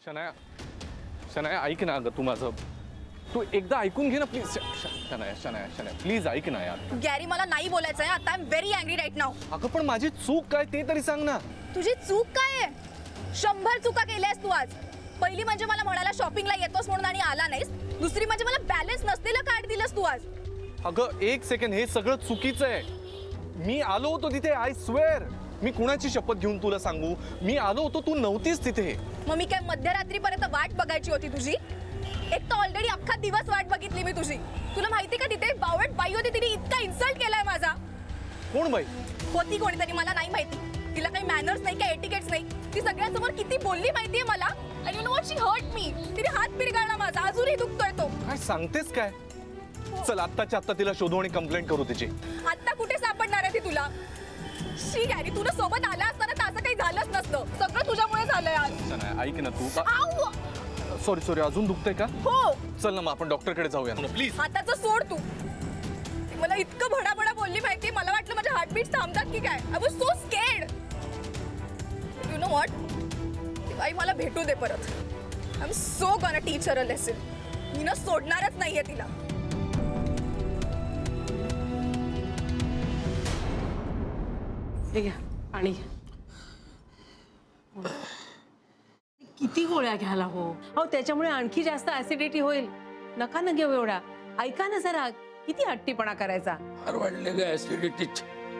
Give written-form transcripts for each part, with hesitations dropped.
शनाया शनाया ऐक ना अगं तू माझं तू एकदा ऐकून घे ना प्लीज. शनाया शनाया शनाया प्लीज ऐक ना यार. गॅरी मला नाही बोलायचं आहे आता. I am very angry right now. अगं पण माझी चूक काय ते तरी सांग ना. तुझी चूक काय आहे? 100 चुका केल्यास तू आज. पहिली म्हणजे मला म्हणाला शॉपिंगला येतोस म्हणून आणि आला नाहीस. दुसरी म्हणजे मला बॅलन्स नसलेलं कार्ड दिलंस तू आज. अगं एक सेकंड, हे सगळं चुकीचं आहे. मी आलो होतो तिथे, आय स्वेअर. मी कुणाची शपथ घेऊन तुला सांगू, मी आलो होतो, तू नव्हतीस तिथे. मग मी काय मध्यरात्रीपर्यंत वाट बघायची होती तुझी? एक तर ऑलरेडी अख्खा दिवस वाट बघितली मी तुझी. तुला माहिती का तिथे बावट बाई होती, तिने इतका इन्सल्ट केलाय माझा. कोण बाई? होती कोणीतरी, मला नाही माहिती. तिला काही मॅनर्स नाही, काही एटिकेट्स नाही. ती सगळ्यांसमोर किती बोलली माहितीये मला. आणि you know what, she hurt me. तिने हात पिरगाळला माझा, अजूनही दुखतोय तो. काय सांगतेस काय? चल आत्ताच्या आत्ता तिला शोधू आणि कंप्लेंट करू तिची. आता कुठे सापडणार आहे ती तुला? शी गॅरी, तुला सोबत आला असताना तर असं काही झालंच नसतं. सगळं तुझ्यामुळे झालंय आज. शनाया ऐक ना तू. आऊ! सॉरी सॉरी, अजून दुखतंय का? हो. चल ना मग आपण डॉक्टरकडे जाऊया प्लीज. हाताचं सोड तू. ती मला इतकं भडाभडा बोलली माहिती, मला वाटलं माझ्या हार्टबीट थांबतात की काय. I was so scared. You know what, ती बाई मला भेटू दे परत. I am so gonna teach her a lesson. मी ना सोडणारच नाहीये तिला. हे घ्या पाणी. किती गोळ्या घ्यायला हो? अहो त्याच्यामुळे आणखी जास्त ऍसिडिटी होईल. नका ना घेऊ एवढा. ऐका ना जरा, किती हट्टीपणा करायचा. फार वाढले ग ऍसिडिटी,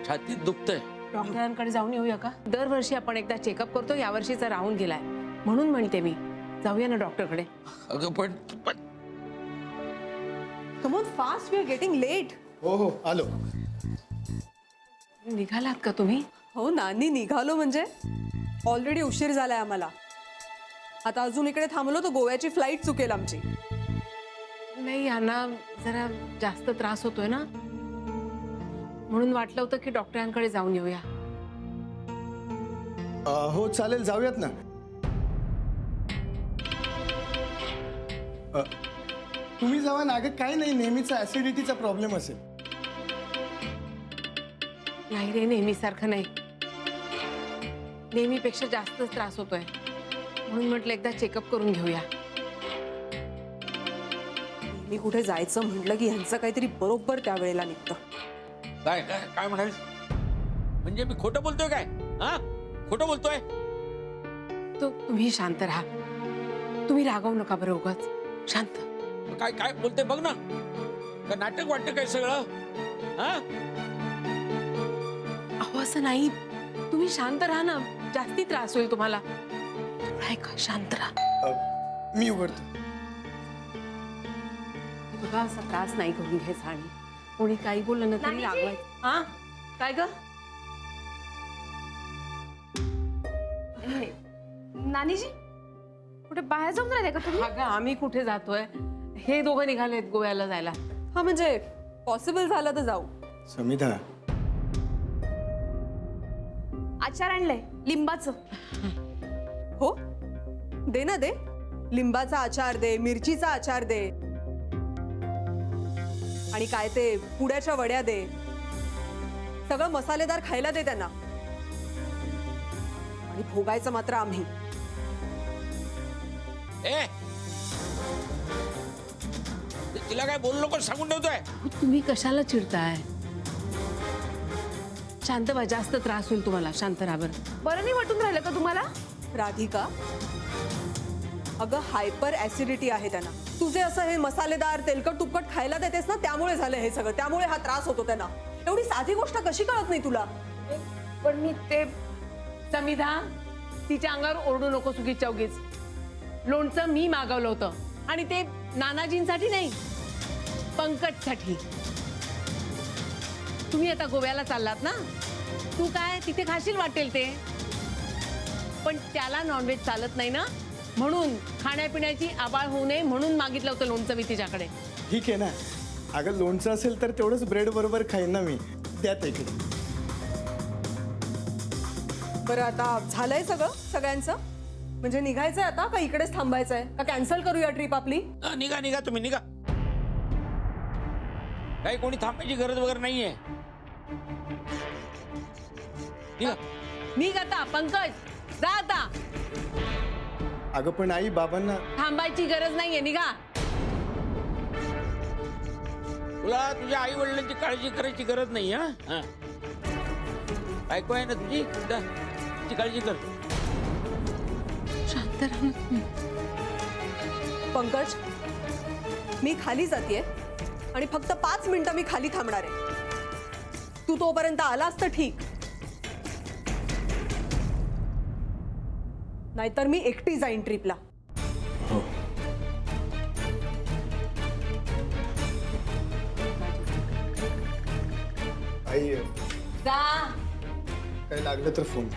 छातीत दुखतंय. डॉक्टरांकडे जाऊन येऊया का? दरवर्षी आपण एकदा चेकअप करतो, यावर्षीचा राहून गेलाय म्हणून म्हणते मी. जाऊया ना डॉक्टरकडे. अगं पण come on fast, we are getting late. हो हो आलो. निघालात का तुम्ही? हो नानी, निघालो म्हणजे ऑलरेडी उशीर झालाय आम्हाला. आता अजून इकडे थांबलो तर गोव्याची फ्लाईट चुकेल आमची. नाही, यांना जरा जास्त त्रास होतोय ना, म्हणून वाटलं होतं की डॉक्टरांकडे जाऊन येऊया. हो चालेल, जाऊयात ना. तुम्ही जावा ना. अगं काय नाही, नेहमीचा ऍसिडिटीचा प्रॉब्लेम असेल. नाही रे, नेहमीसारखं नाही. नेहमीपेक्षा जास्तच त्रास होतोय, म्हणून म्हटलं एकदा चेकअप करून घेऊया. मी कुठे जायचं म्हटलं की ह्यांचं काहीतरी बरोबर त्यावेळेला निघतं. काय काय काय म्हणाल? म्हणजे मी खोटं बोलतोय काय? हा, खोटं बोलतोय? तो तुम्ही शांत राहा. तुम्ही रागवू नका बरं उगाच. शांत. काय काय बोलतोय बघ ना. काय नाटक वाटतं काय सगळं? हा, अहो असं नाही. तुम्ही शांत राहा ना, जास्ती त्रास होईल तुम्हाला. ऐका, शांत राहा. मी उघडतो. बघा, असा त्रास नाही करून घ्यायचा आणि कोणी काही बोललं ना तरी रागवायचं. हा काय ग? नानीजी, कुठे बाहेर जाऊन राहिले का तुम्ही? अगं आम्ही कुठे जातोय? हे दोघं निघालेत गोव्याला जायला. हा म्हणजे पॉसिबल झालं तर जाऊ. समिधा, आचार आणलंय लिंबाचं. हो दे ना, दे. लिंबाचा आचार दे, मिरचीचा आचार दे, आणि काय ते पुड्याच्या वड्या दे. सगळं मसालेदार खायला दे त्यांना. आणि भोगायचं मात्र आम्ही. ए, तिला काय बोलू नको सांगून ठेवतोय. तुम्ही कशाला चिडताय? शांत व्हा, जास्त त्रास होईल तुम्हाला. शांत राहा बरं. बरं नाही वाटून राहिलं का तुम्हाला? राधिका, अगं हायपर ऍसिडिटी आहे त्यांना. तुझे असं हे मसालेदार तेलकट तुपकट खायला देतेस ना, त्यामुळे झालं हे सगळं. त्यामुळे हा त्रास होतो त्यांना. एवढी साधी गोष्ट कशी कळत नाही तुला? पण मी ते समिधा, तिच्या अंगावर ओरडू नको चुकीच्या उगीच. लोणचं मी मागवलं होतं, आणि ते नानाजींसाठी नाही, पंकजसाठी. तुम्ही आता गोव्याला चाललात ना, तू काय तिथे खाशील वाटेल ते, पण त्याला नॉनव्हेज चालत नाही ना, म्हणून खाण्यापिण्याची आबाळ होऊ नये म्हणून मागितलं होतं लोणचं मी तिच्याकडे. ठीक आहे ना. अगं लोणचं असेल तर तेवढंच ब्रेड बरोबर खाईन ना मी. द्या ते इकडे. बरं, आता झालंय सगळं सगळ्यांचं? म्हणजे निघायचंय आता का इकडेच थांबायचंय? का कॅन्सल करूया ट्रिप आपली? निघा निघा, तुम्ही निघा. काही कोणी थांबायची गरज वगैरे नाहीये. निघा. निघ आता पंकज, जा आता. अगं पण आई बाबांना थांबायची गरज नाहीये, निघा. तुला तुझ्या आई वडिलांची काळजी करायची गरज नाही. हा बायको आहे ना तुझी, जा, तिची काळजी कर. शांत राहा ना तुम्ही. पंकज, मी खाली जातेय आणि फक्त 5 मिनिटं मी खाली थांबणार आहे. तू तोपर्यंत आलास तर ठीक, नाहीतर मी एकटी जाईन ट्रिपला. हो. आई जा. काय लागलं तर फोन.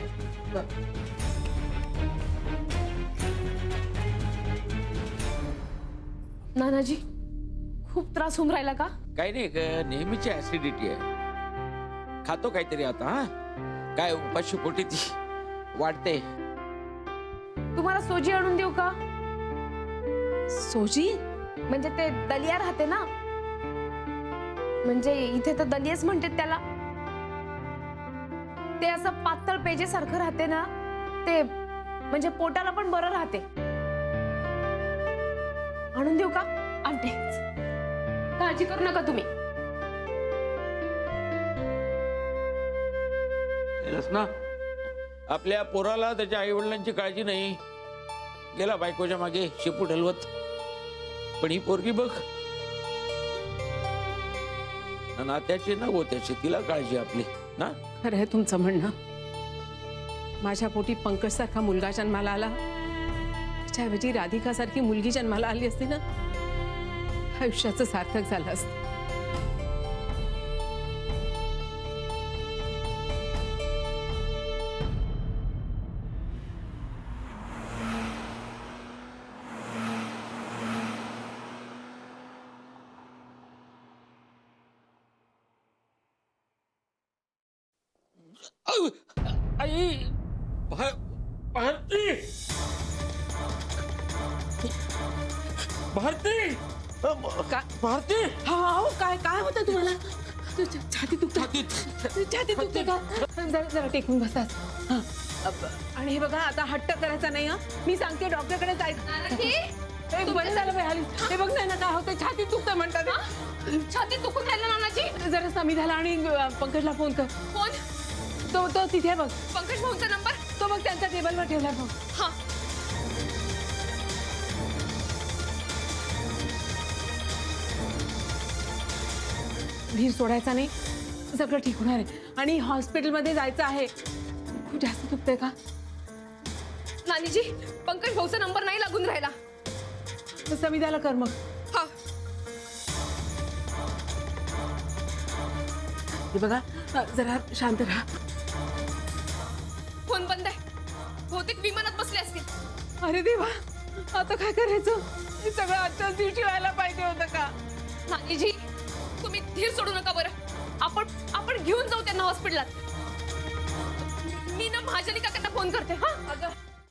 नानाजी खूप त्रास होऊन राहिला का? काही नाही नेहमीची ऍसिडिटी आहे. खातो काहीतरी आता. हा काय उपाशी पोटी ती वाटते. तुम्हाला सोजी आणून देऊ का? सोजी? म्हणजे ते दलिया राहते ना, म्हणजे इथे तर दलियाच म्हणतात त्याला. ते असं पातळ पेजेसारखं राहते ना, ते म्हणजे पोटाला पण बरं राहते. आणून देऊ का? आणते. काळजी करू नका तुम्ही. केलंस ना, आपल्या पोराला त्याच्या आई वडिलांची काळजी नाही. गेला बायकोच्या मागे शेपू ढलवत. पण ही पोरगी बघ, ना नात्याची ना गोत्याची, तिला काळजी आपली ना. खरं आहे तुमचं म्हणणं. माझ्या पोटी पंकज सारखा मुलगा जन्माला आला, त्याच्याऐवजी राधिका सारखी मुलगी जन्माला आली असती ना, आयुष्याचं सार्थक झालं असतं. आऊ! आई भारती भारती भारती काय काय होतं तुम्हाला? छाती दुखते. छाती दुखते का? जरा टेकून बसा. हा. आणि हे बघा, आता हट्ट करायचा नाही. हा, मी सांगते डॉक्टरकडे जायचं. बरं झालं बाई आली. हे बघ ना काय होतं, छाती दुखतं म्हणतात. छाती दुखून राहिलं नानाजी. जरा समिधाला आणि पंकजला फोन कर. फोन? तो तिथे बघ. पंकज भाऊचा नंबर? तो बघ त्यांच्या टेबलवर ठेवला बघ. हा. धीर सोडायचा नाही, सगळं ठीक होणार आहे. आणि हॉस्पिटलमध्ये जायचं आहे. खूप जास्त दुखतंय का? नानीजी, पंकज भाऊचा नंबर नाही लागून राहिला. समिधाला कर मग. हा. हे बघा, जरा शांत राहा. फोन बंद आहे. बहुतेक विमानात बसले असतील. अरे देवा, आता काय करायचं? हे सगळं आजच्याच दिवशी व्हायला पाहिजे होतं का? नानीजी, तुम्ही धीर सोडू नका बरं. आपण घेऊन जाऊ त्यांना हॉस्पिटलात. मी ना महाजनी काकांना फोन करते. हा. अगं